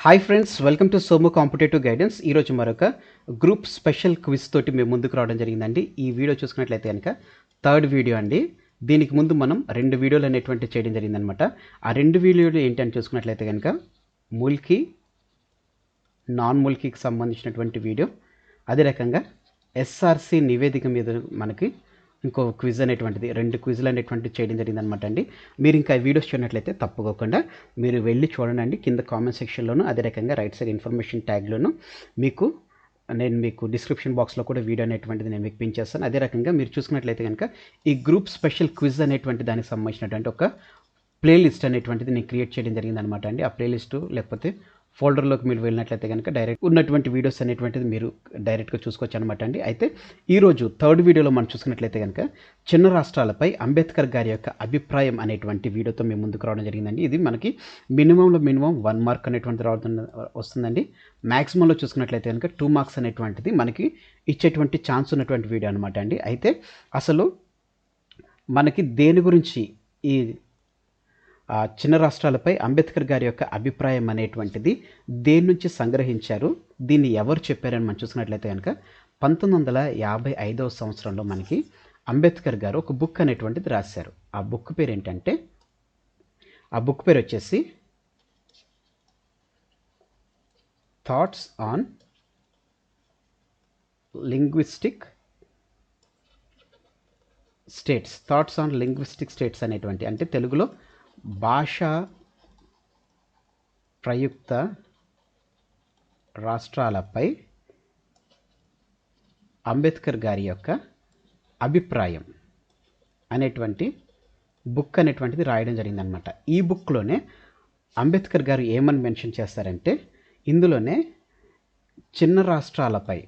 Hi friends, welcome to సోమో competitive guidance. ఈరోజు మరొక గ్రూప్ స్పెషల్ క్విజ్ తోటి మేము ముందుకు రావడం జరిగిందండి. ఈ వీడియో చూసుకున్నట్లయితే కనుక థర్డ్ వీడియో అండి. దీనికి ముందు మనం 2 వీడియోలు అనేటువంటి చేయడం జరిగిందనమాట. ఆ 2 వీడియోలు ఏంటని చూసుకున్నట్లయితే కనుక మూల్కి, నాన్ మూల్కీకి సంబంధించినటువంటి వీడియో, అదే రకంగా ఎస్ఆర్సి నివేదిక మీద మనకి ఇంకో క్విజ్ అనేటువంటిది 2 క్విజ్లు అనేటువంటివి చేయడం జరిగిందనమాట అండి. మీరు ఇంకా వీడియోస్ చూడనట్లయితే తప్పకోకుండా మీరు వెళ్ళి చూడండి. కింద కామెంట్ సెక్షన్లోను, అదే రకంగా రైట్ సైడ్ ఇన్ఫర్మేషన్ ట్యాగ్లోను నేను మీకు డిస్క్రిప్షన్ బాక్స్లో కూడా వీడియో అనేటువంటిది నేను మీకు పిన్ చేస్తాను. అదే రకంగా మీరు చూసుకున్నట్లయితే కనుక ఈ గ్రూప్ స్పెషల్ క్విజ్ అనేటువంటి దానికి సంబంధించినటువంటి ఒక ప్లేలిస్ట్ అనేటువంటిది నేను క్రియేట్ చేయడం జరిగిందనమాట అండి. ఆ ప్లేలిస్టు లేకపోతే ఫోల్డర్లోకి మీరు వెళ్ళినట్లయితే కనుక డైరెక్ట్ ఉన్నటువంటి వీడియోస్ అనేటువంటిది మీరు డైరెక్ట్గా చూసుకోవచ్చు అనమాట అండి. అయితే ఈరోజు థర్డ్ వీడియోలో మనం చూసుకున్నట్లయితే కనుక చిన్న రాష్ట్రాలపై అంబేద్కర్ గారి యొక్క అభిప్రాయం అనేటువంటి వీడియోతో మేము ముందుకు రావడం జరిగిందండి. ఇది మనకి మినిమం 1 మార్క్ అనేటువంటిది వస్తుందండి. మ్యాక్సిమంలో చూసుకున్నట్లయితే కనుక 2 మార్క్స్ అనేటువంటిది మనకి ఇచ్చేటువంటి ఛాన్స్ ఉన్నటువంటి వీడియో అనమాట అండి. అయితే అసలు మనకి దేని గురించి ఈ చిన్న రాష్ట్రాలపై అంబేద్కర్ గారి యొక్క అభిప్రాయం అనేటువంటిది దేని నుంచి సంగ్రహించారు, దీన్ని ఎవరు చెప్పారని మనం చూసినట్లయితే కనుక 1955వ సంవత్సరంలో మనకి అంబేద్కర్ గారు ఒక బుక్ అనేటువంటిది రాశారు. ఆ బుక్ పేరు ఏంటంటే, ఆ బుక్ పేరు వచ్చేసి థాట్స్ ఆన్ లింగ్విస్టిక్ స్టేట్స్ అనేటువంటి, అంటే తెలుగులో భాషా ప్రయుక్త రాష్ట్రాలపై అంబేద్కర్ గారి యొక్క అభిప్రాయం అనేటువంటి బుక్ అనేటువంటిది రాయడం జరిగిందనమాట. ఈ బుక్లోనే అంబేద్కర్ గారు ఏమని మెన్షన్ చేస్తారంటే, ఇందులోనే చిన్న రాష్ట్రాలపై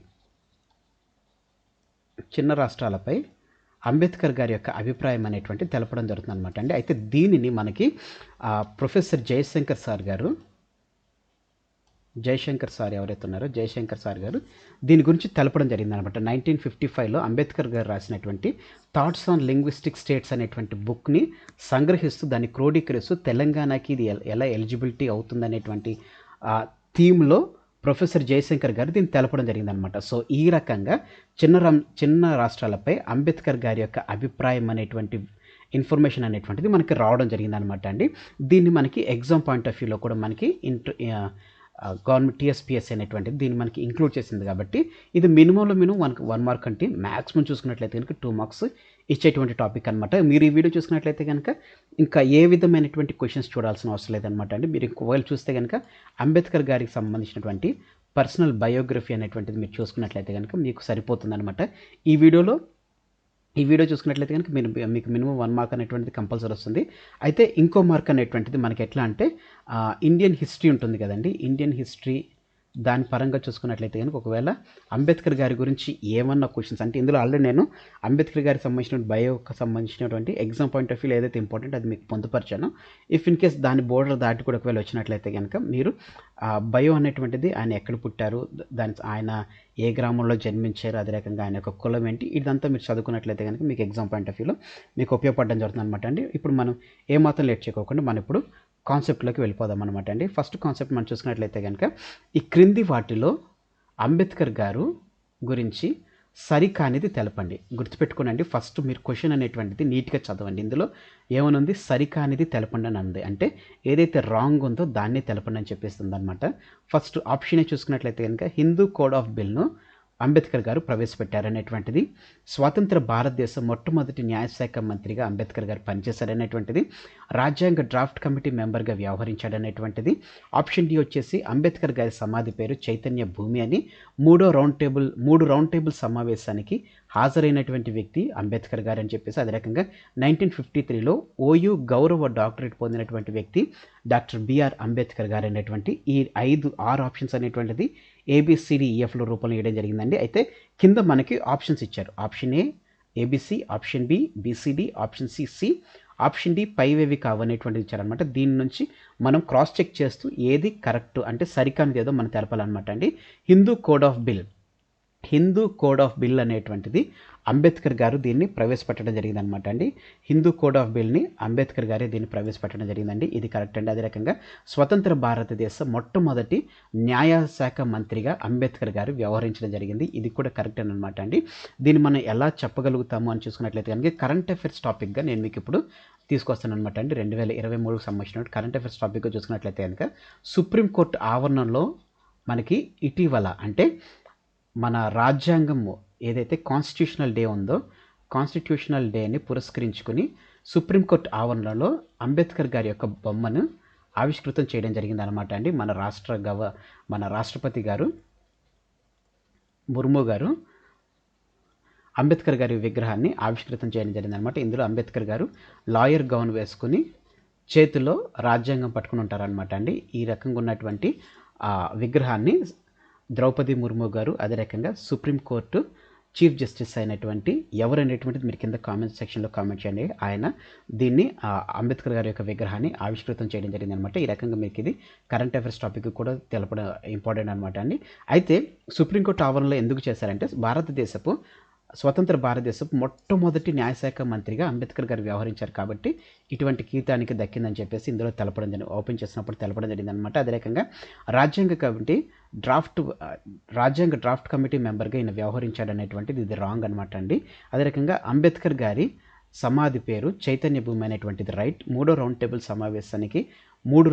అంబేద్కర్ గారి యొక్క అభిప్రాయం అనేటువంటి తెలపడం జరుగుతుంది అనమాట అండి. అయితే దీనిని మనకి ప్రొఫెసర్ జయశంకర్ సార్ గారు దీని గురించి తెలపడం జరిగింది అనమాట. 1955లో అంబేద్కర్ గారు రాసినటువంటి థాట్స్ ఆన్ లింగ్విస్టిక్ స్టేట్స్ అనేటువంటి బుక్ని సంగ్రహిస్తూ దాన్ని క్రోడీకరిస్తూ తెలంగాణకి ఇది ఎలా ఎలిజిబిలిటీ అవుతుంది అనేటువంటి థీమ్లో ప్రొఫెసర్ జయశంకర్ గారు దీన్ని తెలపడం జరిగిందనమాట. సో ఈ రకంగా చిన్న రాష్ట్రాలపై అంబేద్కర్ గారి యొక్క అభిప్రాయం అనేటువంటి ఇన్ఫర్మేషన్ అనేటువంటిది మనకి రావడం జరిగిందనమాట అండి. దీన్ని మనకి ఎగ్జామ్ పాయింట్ ఆఫ్ వ్యూలో కూడా మనకి గవర్నమెంట్ టీఎస్పీఎస్సీ అనేటువంటిది దీన్ని మనకి ఇంక్లూడ్ చేసింది. కాబట్టి ఇది మినిమంలో మనకి 1 మార్క్ అంటే మ్యాక్సిమం చూసుకున్నట్లయితే కనుక 2 మార్క్స్ ఇచ్చేటువంటి టాపిక్ అనమాట. మీరు ఈ వీడియో చూసుకున్నట్లయితే కనుక ఇంకా ఏ విధమైనటువంటి క్వశ్చన్స్ చూడాల్సిన అవసరం లేదనమాట అండి. మీరు ఒకవేళ చూస్తే కనుక అంబేద్కర్ గారికి సంబంధించినటువంటి పర్సనల్ బయోగ్రఫీ అనేటువంటిది మీరు చూసుకున్నట్లయితే కనుక మీకు సరిపోతుందనమాట. ఈ వీడియో చూసుకున్నట్లయితే కనుక మీకు మినిమం 1 మార్క్ అనేటువంటిది కంపల్సరీ వస్తుంది. అయితే ఇంకో మార్క్ అనేటువంటిది మనకి ఎట్లా అంటే ఇండియన్ హిస్టరీ ఉంటుంది కదండి. ఇండియన్ హిస్టరీ దాని పరంగా చూసుకున్నట్లయితే కనుక ఒకవేళ అంబేద్కర్ గారి గురించి ఏమన్నా క్వశ్చన్స్, అంటే ఇందులో ఆల్రెడీ నేను అంబేద్కర్ గారికి సంబంధించిన బయోకి సంబంధించినటువంటి ఎగ్జామ్ పాయింట్ ఆఫ్ వ్యూలో ఏదైతే ఇంపార్టెంట్ అది మీకు పొందుపరిచాను. ఇఫ్ ఇన్ కేస్ దాని బోర్డర్ దాటి కూడా ఒకవేళ వచ్చినట్లయితే కనుక మీరు బయో అనేటువంటిది ఆయన ఎక్కడ పుట్టారు, ఆయన ఏ గ్రామంలో జన్మించారు, అదే రకంగా ఆయన యొక్క కులం ఏంటి, ఇదంతా మీరు చదువుకున్నట్లయితే కనుక మీకు ఎగ్జామ్ పాయింట్ ఆఫ్ వ్యూలో మీకు ఉపయోగపడడం జరుగుతుంది అనమాట అండి. ఇప్పుడు మనం ఏమాత్రం లేట్ చేయకోకుండా మనం ఇప్పుడు కాన్సెప్ట్లోకి వెళ్ళిపోదాం అనమాట అండి. ఫస్ట్ కాన్సెప్ట్ మనం చూసుకున్నట్లయితే కనుక ఈ క్రింది వాటిలో అంబేద్కర్ గారు గురించి సరికానిది తెలపండి. గుర్తుపెట్టుకోనండి, ఫస్ట్ మీరు క్వశ్చన్ అనేటువంటిది నీట్గా చదవండి. ఇందులో ఏమనుంది, సరికానిది తెలపండి అని ఉంది. అంటే ఏదైతే రాంగ్ ఉందో దాన్ని తెలపండి అని చెప్పేస్తుంది అనమాట. ఫస్ట్ ఆప్షన్ చూసుకున్నట్లయితే కనుక హిందూ కోడ్ ఆఫ్ బిల్ను అంబేద్కర్ గారు ప్రవేశపెట్టారనేటువంటిది, స్వతంత్ర భారతదేశం మొట్టమొదటి న్యాయశాఖ మంత్రిగా అంబేద్కర్ గారు పనిచేశారనేటువంటిది, రాజ్యాంగ డ్రాఫ్ట్ కమిటీ మెంబర్గా వ్యవహరించాడనేటువంటిది, ఆప్షన్ డి వచ్చేసి అంబేద్కర్ గారి సమాధి పేరు చైతన్య భూమి అని, మూడు రౌండ్ టేబుల్ సమావేశానికి హాజరైనటువంటి వ్యక్తి అంబేద్కర్ గారు అని చెప్పేసి, అదే రకంగా 1953లో ఓయూ గౌరవ డాక్టరేట్ పొందినటువంటి వ్యక్తి డాక్టర్ బిఆర్ అంబేద్కర్ గారు అనేటువంటి ఈ 6 ఆప్షన్స్ అనేటువంటిది ABCDEFలో రూపంలో వేయడం జరిగిందండి. అయితే కింద మనకి ఆప్షన్స్ ఇచ్చారు. Option A ABC, option B BCD, option C option D పైవేవి కావనేటువంటిది ఇచ్చారనమాట. దీని నుంచి మనం క్రాస్ చెక్ చేస్తూ ఏది కరెక్ట్ అంటే సరికానిది ఏదో మనం తెలపాలన్నమాట అండి. Hindu code of bill Hindu code of bill అనేటువంటిది అంబేద్కర్ గారు దీన్ని ప్రవేశపెట్టడం జరిగిందనమాట అండి. హిందూ కోడ్ ఆఫ్ బిల్ని అంబేద్కర్ గారే దీన్ని ప్రవేశపెట్టడం జరిగిందండి. ఇది కరెక్ట్ అండి. అదే రకంగా స్వతంత్ర భారతదేశ మొట్టమొదటి న్యాయశాఖ మంత్రిగా అంబేద్కర్ గారు వ్యవహరించడం జరిగింది. ఇది కూడా కరెక్ట్ అనమాట అండి. దీన్ని మనం ఎలా చెప్పగలుగుతాము అని చూసుకున్నట్లయితే కనుక కరెంట్ అఫైర్స్ టాపిక్గా నేను మీకు ఇప్పుడు తీసుకొస్తాను అనమాట అండి. 2023కు సంబంధించిన కరెంట్ అఫైర్స్ టాపిక్గా చూసుకున్నట్లయితే కనుక సుప్రీంకోర్టు ఆవరణలో మనకి ఇటీవల అంటే మన రాజ్యాంగం ఏదైతే కాన్స్టిట్యూషనల్ డే ఉందో కాన్స్టిట్యూషనల్ డేని పురస్కరించుకుని సుప్రీంకోర్టు ఆవరణలో అంబేద్కర్ గారి యొక్క బొమ్మను ఆవిష్కృతం చేయడం జరిగింది అనమాట అండి. మన రాష్ట్రపతి గారు ముర్ము గారు అంబేద్కర్ గారి విగ్రహాన్ని ఆవిష్కృతం చేయడం జరిగింది అనమాట. ఇందులో అంబేద్కర్ గారు లాయర్ గౌన్ వేసుకుని చేతిలో రాజ్యాంగం పట్టుకుని ఉంటారనమాట అండి. ఈ రకంగా ఉన్నటువంటి విగ్రహాన్ని ద్రౌపది ముర్ము గారు అదే రకంగా సుప్రీంకోర్టు చీఫ్ జస్టిస్ అయినటువంటి ఎవరనేటువంటిది మీరు కింద కామెంట్ సెక్షన్లో కామెంట్ చేయండి. ఆయన దీన్ని అంబేద్కర్ గారి యొక్క విగ్రహాన్ని ఆవిష్కృతం చేయడం జరిగింది అనమాట. ఈ రకంగా మీకు ఇది కరెంట్ అఫైర్స్ టాపిక్ కూడా తెలపడం ఇంపార్టెంట్ అనమాట అండి. అయితే సుప్రీంకోర్టు ఆవరణలో ఎందుకు చేశారంటే స్వతంత్ర భారతదేశపు మొట్టమొదటి న్యాయశాఖ మంత్రిగా అంబేద్కర్ గారు వ్యవహరించారు కాబట్టి ఇటువంటి కీర్తానికి దక్కిందని చెప్పేసి ఇందులో తెలపడం జరిగింది. ఓపెన్ చేసినప్పుడు తెలపడం జరిగింది అనమాట. అదే రకంగా రాజ్యాంగ డ్రాఫ్ట్ కమిటీ మెంబర్గా ఈయన వ్యవహరించాడు అనేటువంటిది ఇది రాంగ్ అనమాట అండి. అదే రకంగా అంబేద్కర్ గారి సమాధి పేరు చైతన్య భూమి అనేటువంటిది రైట్. 3వ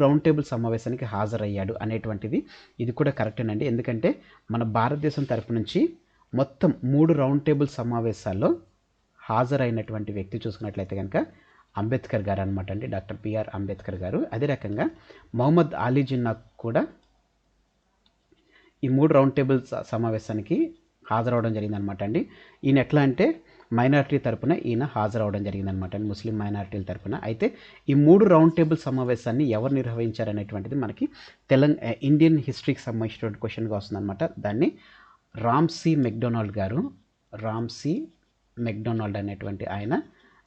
రౌండ్ టేబుల్ సమావేశానికి హాజరయ్యాడు అనేటువంటిది ఇది కూడా కరెక్టేనండి. ఎందుకంటే మన భారతదేశం తరపు నుంచి మొత్తం 3 రౌండ్ టేబుల్ సమావేశాల్లో హాజరైనటువంటి వ్యక్తి చూసుకున్నట్లయితే కనుక అంబేద్కర్ గారు అనమాట అండి. డాక్టర్ బిఆర్ అంబేద్కర్ గారు. అదే రకంగా మొహమ్మద్ అలీ జిన్నా కూడా ఈ 3 రౌండ్ టేబుల్ సమావేశానికి హాజరవడం జరిగిందనమాట అండి. ఈయన ఎట్లా అంటే మైనారిటీ తరపున ఈయన హాజరవడం జరిగిందనమాట అండి, ముస్లిం మైనారిటీల తరపున. అయితే ఈ 3 రౌండ్ టేబుల్ సమావేశాన్ని ఎవరు నిర్వహించారనేటువంటిది మనకి ఇండియన్ హిస్టరీకి సంబంధించినటువంటి క్వశ్చన్గా వస్తుందన్నమాట. దాన్ని రామ్సీ మెక్డొనాల్డ్ అనేటువంటి ఆయన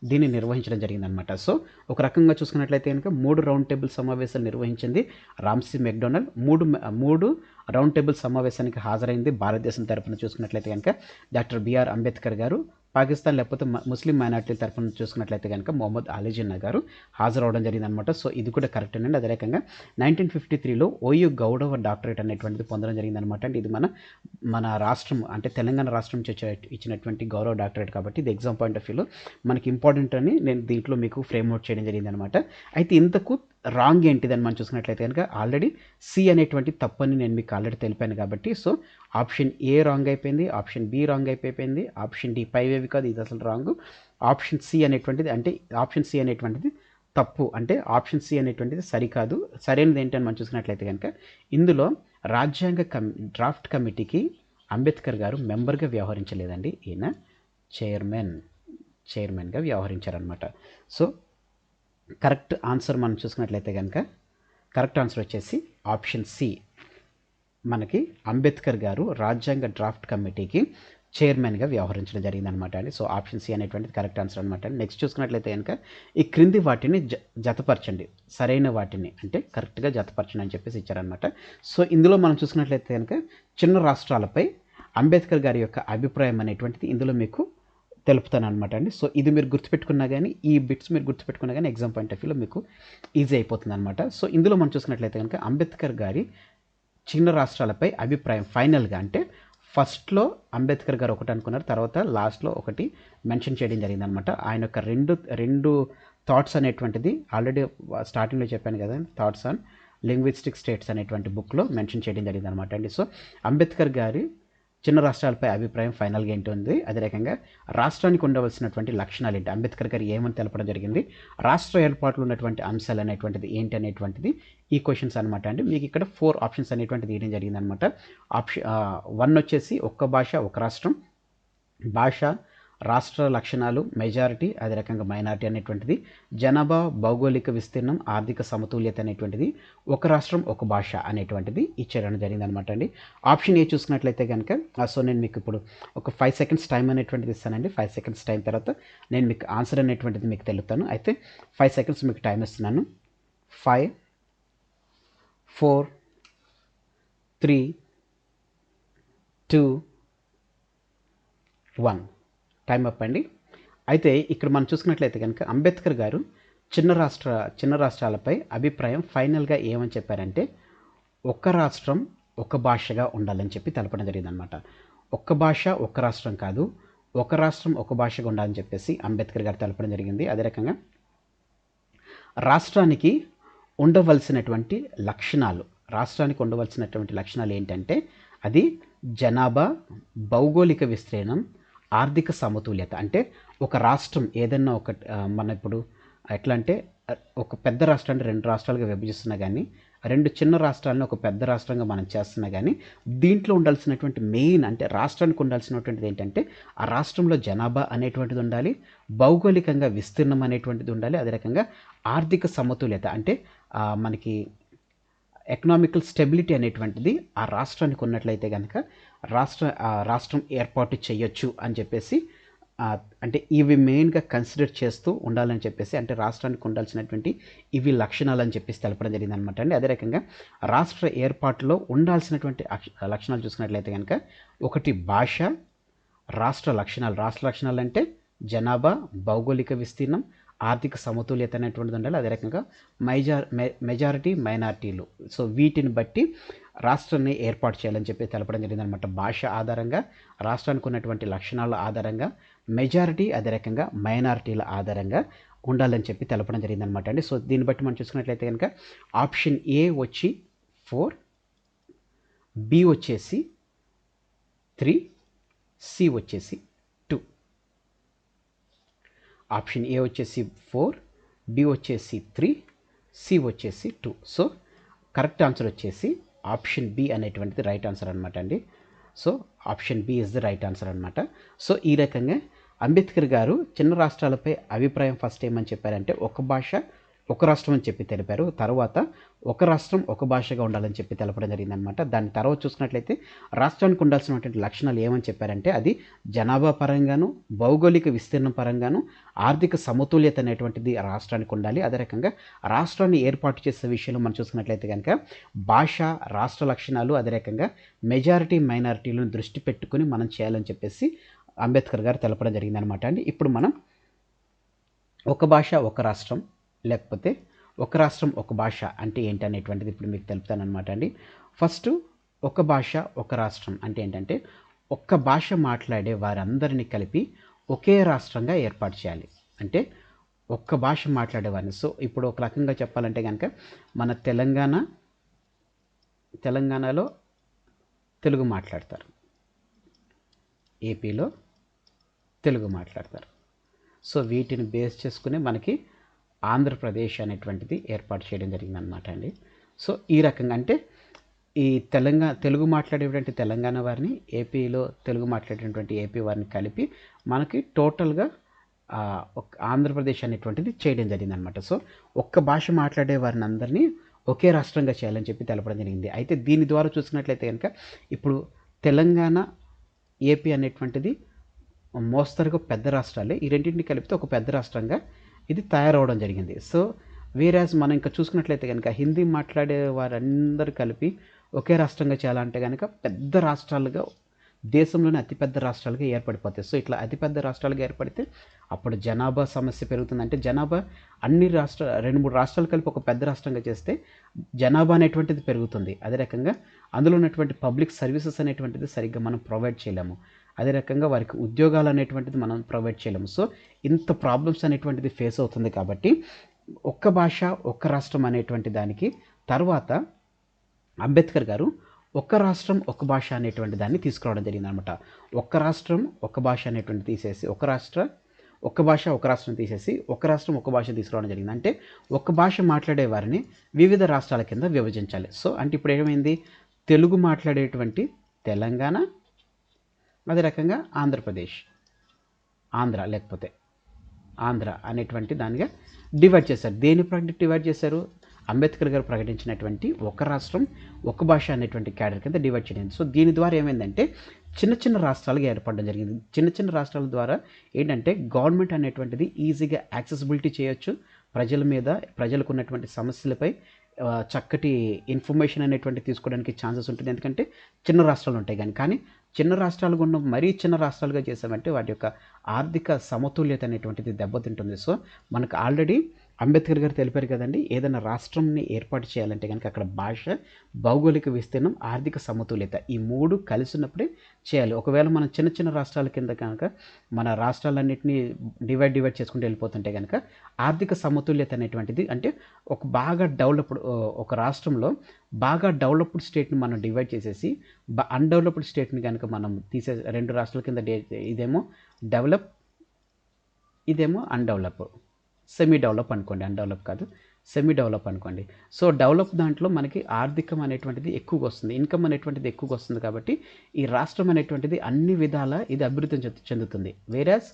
దీన్ని నిర్వహించడం జరిగిందనమాట. సో ఒక రకంగా చూసుకున్నట్లయితే కనుక 3 రౌండ్ టేబుల్ సమావేశాలు నిర్వహించింది రామ్సీ మెక్డొనాల్డ్. 3 రౌండ్ టేబుల్ సమావేశానికి హాజరైంది భారతదేశం తరపున చూసుకున్నట్లయితే కనుక డాక్టర్ బిఆర్ అంబేద్కర్ గారు. పాకిస్తాన్ లేకపోతే ముస్లిం మైనారిటీల తరపున చూసుకున్నట్లయితే కనుక మొహమ్మద్ అలీ జిన్నా గారు హాజరవడం జరిగిందనమాట. సో ఇది కూడా కరెక్ట్ అండి. అదే రకంగా 1953లో ఓయూ గౌరవ డాక్టరేట్ అనేటువంటిది పొందడం జరిగిందనమాట. అంటే ఇది మన రాష్ట్రం అంటే తెలంగాణ రాష్ట్రం నుంచి ఇచ్చినటువంటి గౌరవ డాక్టరేట్ కాబట్టి ఇది ఎగ్జామ్ పాయింట్ ఆఫ్ వ్యూలో మనకి ఇంపార్టెంట్ అని నేను దీంట్లో మీకు ఫ్రేమ్ అవుట్ చేయడం జరిగిందనమాట. అయితే ఇంతకు రాంగ్ ఏంటిదని మనం చూసుకున్నట్లయితే కనుక ఆల్రెడీ సి అనేటువంటి తప్పని నేను మీకు ఆల్రెడీ తెలిపాను కాబట్టి సో ఆప్షన్ ఏ రాంగ్ అయిపోయింది, ఆప్షన్ బి రాంగ్ అయిపోయింది, ఆప్షన్ డి పైవేవి కాదు, ఇది అసలు రాంగ్. ఆప్షన్ సి అనేటువంటిది తప్పు, అంటే ఆప్షన్ సి అనేటువంటిది సరికాదు. సరైనది ఏంటని మనం చూసుకున్నట్లయితే కనుక ఇందులో డ్రాఫ్ట్ కమిటీకి అంబేద్కర్ గారు మెంబర్గా వ్యవహరించలేదండి, ఈయన చైర్మన్గా వ్యవహరించారనమాట. సో కరెక్ట్ ఆన్సర్ మనం చూసుకున్నట్లయితే కనుక కరెక్ట్ ఆన్సర్ వచ్చేసి ఆప్షన్ సి. మనకి అంబేద్కర్ గారు రాజ్యాంగ డ్రాఫ్ట్ కమిటీకి చైర్మన్గా వ్యవహరించడం జరిగిందనమాట అండి. సో ఆప్షన్ సి అనేటువంటిది కరెక్ట్ ఆన్సర్ అనమాట అండి. నెక్స్ట్ చూసుకున్నట్లయితే కనుక ఈ క్రింది వాటిని జతపరచండి, సరైన వాటిని అంటే కరెక్ట్గా జతపరచండి అని చెప్పేసి ఇచ్చారనమాట. సో ఇందులో మనం చూసుకున్నట్లయితే కనుక చిన్న రాష్ట్రాలపై అంబేద్కర్ గారి యొక్క అభిప్రాయం అనేటువంటిది ఇందులో మీకు తెలుపుతాను అనమాట అండి. సో ఇది మీరు గుర్తుపెట్టుకున్నా కానీ ఈ బిట్స్ మీరు గుర్తుపెట్టుకున్నా కానీ ఎగ్జామ్ పాయింట్ ఆఫ్ వ్యూలో మీకు ఈజీ అయిపోతుంది అనమాట. సో ఇందులో మనం చూసుకున్నట్లయితే కనుక అంబేద్కర్ గారి చిన్న రాష్ట్రాలపై అభిప్రాయం ఫైనల్గా అంటే ఫస్ట్లో అంబేద్కర్ గారు ఒకటి అనుకున్నారు, తర్వాత లాస్ట్లో ఒకటి మెన్షన్ చేయడం జరిగిందనమాట. ఆయన యొక్క రెండు థాట్స్ అనేటువంటిది ఆల్రెడీ స్టార్టింగ్లో చెప్పాను కదా, థాట్స్ ఆన్ లింగ్విస్టిక్ స్టేట్స్ అనేటువంటి బుక్లో మెన్షన్ చేయడం జరిగిందనమాట అండి. సో అంబేద్కర్ గారి చిన్న రాష్ట్రాలపై అభిప్రాయం ఫైనల్గా ఏంటి ఉంది, అదే రకంగా రాష్ట్రానికి ఉండవలసినటువంటి లక్షణాలు ఏంటి, అంబేద్కర్ గారు ఏమని తెలపడం జరిగింది, రాష్ట్ర ఏర్పాట్లు ఉన్నటువంటి అంశాలు అనేటువంటిది ఏంటి అనేటువంటిది ఈ క్వశ్చన్స్ అనమాట అండి. మీకు ఇక్కడ 4 ఆప్షన్స్ అనేటువంటిది ఇవ్వడం జరిగింది అనమాట. ఆప్షన్ 1 వచ్చేసి ఒక్క భాష ఒక రాష్ట్రం, భాష రాష్ట్ర లక్షణాలు మెజారిటీ అదే రకంగా మైనారిటీ అనేటువంటిది, జనాభా భౌగోళిక విస్తీర్ణం ఆర్థిక సమతుల్యత అనేటువంటిది, ఒక రాష్ట్రం ఒక భాష అనేటువంటిది ఇచ్చేయడం జరిగింది అనమాట అండి. ఆప్షన్ ఏ చూసుకున్నట్లయితే కనుక సో నేను మీకు ఇప్పుడు ఒక 5 సెకండ్స్ టైం అనేటువంటిది ఇస్తానండి. 5 సెకండ్స్ టైం తర్వాత నేను మీకు ఆన్సర్ అనేటువంటిది మీకు తెలుపుతాను. అయితే 5 సెకండ్స్ మీకు టైం ఇస్తున్నాను. 5 4 3 2 1 టైం అప్ అండి. అయితే ఇక్కడ మనం చూసుకున్నట్లయితే కనుక అంబేద్కర్ గారు చిన్న రాష్ట్రాలపై అభిప్రాయం ఫైనల్గా ఏమని చెప్పారంటే ఒక్క రాష్ట్రం ఒక భాషగా ఉండాలని చెప్పి తెలపడం జరిగిందనమాట. ఒక్క భాష ఒక్క రాష్ట్రం కాదు, ఒక రాష్ట్రం ఒక భాషగా ఉండాలని చెప్పేసి అంబేద్కర్ గారు తెలపడం జరిగింది. అదే రకంగా రాష్ట్రానికి ఉండవలసినటువంటి లక్షణాలు ఏంటంటే అది జనాభా, భౌగోళిక విస్తీర్ణం, ఆర్థిక సమతుల్యత. అంటే ఒక రాష్ట్రం ఏదన్నా మన ఇప్పుడు ఎట్లా అంటే ఒక పెద్ద రాష్ట్రాన్ని 2 రాష్ట్రాలుగా విభజిస్తున్నా కానీ, 2 చిన్న రాష్ట్రాలను ఒక పెద్ద రాష్ట్రంగా మనం చేస్తున్నా కానీ, దీంట్లో ఉండాల్సినటువంటి మెయిన్ అంటే రాష్ట్రానికి ఉండాల్సినటువంటిది ఏంటంటే ఆ రాష్ట్రంలో జనాభా అనేటువంటిది ఉండాలి, భౌగోళికంగా విస్తీర్ణం అనేటువంటిది ఉండాలి, అదే రకంగా ఆర్థిక సమతుల్యత అంటే మనకి ఎకనామికల్ స్టెబిలిటీ అనేటువంటిది ఆ రాష్ట్రానికి ఉన్నట్లయితే కనుక రాష్ట్రం ఏర్పాటు చేయొచ్చు అని చెప్పేసి అంటే ఇవి మెయిన్గా కన్సిడర్ చేస్తూ ఉండాలని చెప్పేసి, అంటే రాష్ట్రానికి ఉండాల్సినటువంటి ఇవి లక్షణాలు అని చెప్పేసి తెలపడం జరిగింది అనమాట అండి. అదే రకంగా రాష్ట్ర ఏర్పాటులో ఉండాల్సినటువంటి లక్షణాలు చూసుకున్నట్లయితే కనుక ఒకటి భాష, రాష్ట్ర లక్షణాలు అంటే జనాభా, భౌగోళిక విస్తీర్ణం, ఆర్థిక సమతుల్యత అనేటువంటిది ఉండాలి. అదే రకంగా మెజారిటీ, మైనారిటీలు. సో వీటిని బట్టి రాష్ట్రాన్ని ఏర్పాటు చేయాలని చెప్పి తెలపడం జరిగిందనమాట. భాష ఆధారంగా, రాష్ట్రానికి ఉన్నటువంటి లక్షణాల ఆధారంగా, మెజారిటీ అదే రకంగా మైనారిటీల ఆధారంగా ఉండాలని చెప్పి తెలపడం జరిగిందనమాట అండి. సో దీన్ని బట్టి మనం చూసుకున్నట్లయితే కనుక ఆప్షన్ ఏ వచ్చి 4, బి వచ్చేసి 3, సి వచ్చేసి 2. ఆప్షన్ ఏ వచ్చేసి 4, బి వచ్చేసి 3, సి వచ్చేసి 2. సో కరెక్ట్ ఆన్సర్ వచ్చేసి ఆప్షన్ బి అనేటువంటిది రైట్ ఆన్సర్ అనమాట అండి. So option B is the right answer అనమాట. సో ఈ రకంగా అంబేద్కర్ గారు చిన్న రాష్ట్రాలపై అభిప్రాయం ఫస్ట్ ఏమని చెప్పారంటే ఒక భాష ఒక రాష్ట్రం అని చెప్పి తెలిపారు. తర్వాత ఒక రాష్ట్రం ఒక భాషగా ఉండాలని చెప్పి తెలపడం జరిగిందనమాట. దాని తర్వాత చూసుకున్నట్లయితే రాష్ట్రానికి ఉండాల్సినటువంటి లక్షణాలు ఏమని చెప్పారంటే అది జనాభా పరంగాను, భౌగోళిక విస్తీర్ణం పరంగాను, ఆర్థిక సమతుల్యత అనేటువంటిది రాష్ట్రానికి ఉండాలి. అదే రకంగా రాష్ట్రాన్ని ఏర్పాటు చేసే విషయంలో మనం చూసుకున్నట్లయితే కనుక భాష, రాష్ట్ర లక్షణాలు, అదే రకంగా మెజారిటీ, మైనారిటీలను దృష్టి పెట్టుకుని మనం చేయాలని చెప్పేసి అంబేద్కర్ గారు తెలపడం జరిగిందనమాట అండి. ఇప్పుడు మనం ఒక భాష ఒక రాష్ట్రం లేకపోతే ఒక రాష్ట్రం ఒక భాష అంటే ఏంటనేటువంటిది ఇప్పుడు మీకు తెలుపుతానమాట అండి. ఫస్ట్ ఒక భాష ఒక రాష్ట్రం అంటే ఏంటంటే ఒక్క భాష మాట్లాడే వారందరినీ కలిపి ఒకే రాష్ట్రంగా ఏర్పాటు చేయాలి. అంటే ఒక్క భాష మాట్లాడేవారిని. సో ఇప్పుడు ఒక రకంగా చెప్పాలంటే కనుక మన తెలంగాణలో తెలుగు మాట్లాడతారు, ఏపీలో తెలుగు మాట్లాడతారు. సో వీటిని బేస్ చేసుకుని మనకి ఆంధ్రప్రదేశ్ అనేటువంటిది ఏర్పాటు చేయడం జరిగిందనమాట అండి. సో ఈ రకంగా అంటే ఈ తెలుగు మాట్లాడేటువంటి తెలంగాణ వారిని, ఏపీలో తెలుగు మాట్లాడేటువంటి ఏపీ వారిని కలిపి మనకి టోటల్గా ఆంధ్రప్రదేశ్ అనేటువంటిది చేయడం జరిగిందనమాట. సో ఒక్క భాష మాట్లాడే వారిని అందరినీ ఒకే రాష్ట్రంగా చేయాలని చెప్పి తెలపడం జరిగింది. అయితే దీని ద్వారా చూసుకున్నట్లయితే కనుక ఇప్పుడు తెలంగాణ, ఏపీ అనేటువంటిది మోస్తరుగా పెద్ద రాష్ట్రాలే. ఈ రెండింటిని కలిపితే ఒక పెద్ద రాష్ట్రంగా ఇది తయారవడం జరిగింది. సో వేరాజ్ మనం ఇంకా చూసుకున్నట్లయితే కనుక హిందీ మాట్లాడే వారందరూ కలిపి ఒకే రాష్ట్రంగా చేయాలంటే కనుక పెద్ద రాష్ట్రాలుగా, దేశంలోని అతిపెద్ద రాష్ట్రాలుగా ఏర్పడిపోతాయి. సో ఇట్లా అతిపెద్ద రాష్ట్రాలుగా ఏర్పడితే అప్పుడు జనాభా సమస్య పెరుగుతుంది. అంటే జనాభా అన్ని 2-3 రాష్ట్రాలు కలిపి ఒక పెద్ద రాష్ట్రంగా చేస్తే జనాభా అనేటువంటిది పెరుగుతుంది. అదే రకంగా అందులో ఉన్నటువంటి పబ్లిక్ సర్వీసెస్ అనేటువంటిది సరిగ్గా మనం ప్రొవైడ్ చేయలేము. అదే రకంగా వారికి ఉద్యోగాలు అనేటువంటిది మనం ప్రొవైడ్ చేయలేము. సో ఇంత ప్రాబ్లమ్స్ అనేటువంటిది ఫేస్ అవుతుంది. కాబట్టి ఒక్క భాష ఒక్క రాష్ట్రం అనేటువంటి దానికి తర్వాత అంబేద్కర్ గారు ఒక్క రాష్ట్రం ఒక్క భాష అనేటువంటి దాన్ని తీసుకురావడం జరిగింది అనమాట. ఒక్క రాష్ట్రం ఒక్క భాష అనేటువంటి తీసేసి ఒక్క భాష ఒక రాష్ట్రం తీసేసి ఒక రాష్ట్రం ఒక భాష తీసుకురావడం జరిగింది. అంటే ఒక్క భాష మాట్లాడే వారిని వివిధ రాష్ట్రాల కింద విభజించాలి. సో అంటే ఇప్పుడు ఏమైంది, తెలుగు మాట్లాడేటువంటి తెలంగాణ, అదే రకంగా ఆంధ్రప్రదేశ్, ఆంధ్ర అనేటువంటి దానిగా డివైడ్ చేశారు. దేని డివైడ్ చేశారు? అంబేద్కర్ గారు ప్రకటించినటువంటి ఒక రాష్ట్రం ఒక భాష అనేటువంటి క్యాడర్ కింద డివైడ్ చేయడం. సో దీని ద్వారా ఏమైందంటే చిన్న రాష్ట్రాలుగా ఏర్పడడం జరిగింది. చిన్న రాష్ట్రాల ద్వారా ఏంటంటే గవర్నమెంట్ అనేటువంటిది ఈజీగా యాక్సెసిబిలిటీ చేయొచ్చు. ప్రజలకు ఉన్నటువంటి సమస్యలపై చక్కటి ఇన్ఫర్మేషన్ అనేటువంటిది తీసుకోవడానికి ఛాన్సెస్ ఉంటుంది. ఎందుకంటే చిన్న రాష్ట్రాలు ఉంటాయి కానీ చిన్న రాష్ట్రాలు గుండా మరీ చిన్న రాష్ట్రాలుగా చేసామంటే వాటి యొక్క ఆర్థిక సమతుల్యత అనేటువంటిది దెబ్బతింటుంది. సో మనకు ఆల్రెడీ అంబేద్కర్ గారు తెలిపారు కదండి, ఏదైనా రాష్ట్రంని ఏర్పాటు చేయాలంటే కనుక అక్కడ భాష, భౌగోళిక విస్తీర్ణం, ఆర్థిక సమతుల్యత ఈ 3 కలిసినప్పుడే చేయాలి. ఒకవేళ మనం చిన్న చిన్న రాష్ట్రాల కింద కనుక మన రాష్ట్రాలన్నింటినీ డివైడ్ చేసుకుంటూ వెళ్ళిపోతుంటే కనుక ఆర్థిక సమతుల్యత అనేటువంటిది అంటే బాగా డెవలప్డ్ ఒక రాష్ట్రంలో బాగా డెవలప్డ్ స్టేట్ని మనం డివైడ్ చేసేసి అన్డెవలప్డ్ స్టేట్ని కనుక మనం తీసే 2 రాష్ట్రాల కింద ఇదేమో డెవలప్, ఇదేమో అన్డెవలప్, సెమీ డెవలప్ అనుకోండి, అన్డెవలప్ కాదు, సెమీ డెవలప్ అనుకోండి. సో డెవలప్ దాంట్లో మనకి ఆర్థికం అనేటువంటిది ఎక్కువగా వస్తుంది, ఇన్కమ్ అనేటువంటిది ఎక్కువగా వస్తుంది. కాబట్టి ఈ రాష్ట్రం అనేటువంటిది అన్ని విధాల ఇది అభివృద్ధి చెందుతుంది. వేరాస్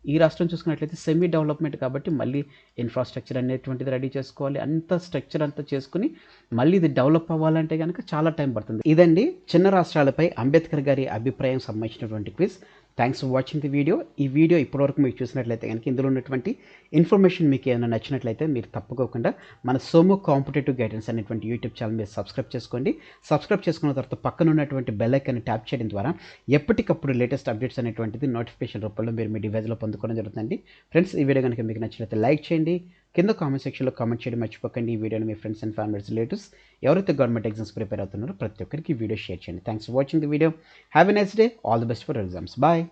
ఈ రాష్ట్రం చూసుకున్నట్లయితే సెమీ డెవలప్మెంట్ కాబట్టి మళ్ళీ ఇన్ఫ్రాస్ట్రక్చర్ అనేటువంటిది రెడీ చేసుకోవాలి. అంత స్ట్రక్చర్ అంతా చేసుకుని మళ్ళీ ఇది డెవలప్ అవ్వాలంటే కనుక చాలా టైం పడుతుంది. ఇదండి చిన్న రాష్ట్రాలపై అంబేద్కర్ గారి అభిప్రాయం సంబంధించినటువంటి quiz. Thanks for watching the video. ఈ వీడియో ఇప్పటివరకు మీకు చూసినట్లయితే కనుక ఇందులో ఉన్నటువంటి ఇన్ఫర్మేషన్ మీకు ఏమైనా నచ్చినట్లయితే మీరు తప్పకోకుండా మన సోమో కాంపిటేటివ్ గైడెన్స్ అనేటువంటి యూట్యూబ్ ఛానల్ మీరు సబ్స్క్రైబ్ చేసుకోండి. సబ్స్క్రైబ్ చేసుకున్న తర్వాత పక్కన ఉన్నటువంటి బెల్ ఐకాన్ని ట్యాప్ చేయడం ద్వారా ఎప్పటికప్పుడు లేటెస్ట్ అప్డేట్స్ అనేటువంటిది నోటిఫికేషన్ రూపంలో మీరు మీ డివైస్లో పొందుకోవడం జరుగుతుంది. ఫ్రెండ్స్, ఈ వీడియో కనుక మీకు నచ్చినట్లయితే లైక్ చేయండి, కింద కామెంట్ సెక్షన్లో కామెంట్ చేయడం మర్చిపోకండి. ఈ వీడియోని మీ ఫ్రెండ్స్ అండ్ ఫ్యామిలీస్, రిలేటివ్స్ ఎవరైతే గవర్నమెంట్ ఎగ్జామ్స్ ప్రిపేర్ అవుతున్నారో ప్రతి ఒక్కరికి ఈ వీడియో షేర్ చేయండి. Thanks for watching the video. Have a nice day. All the best for exams. Bye.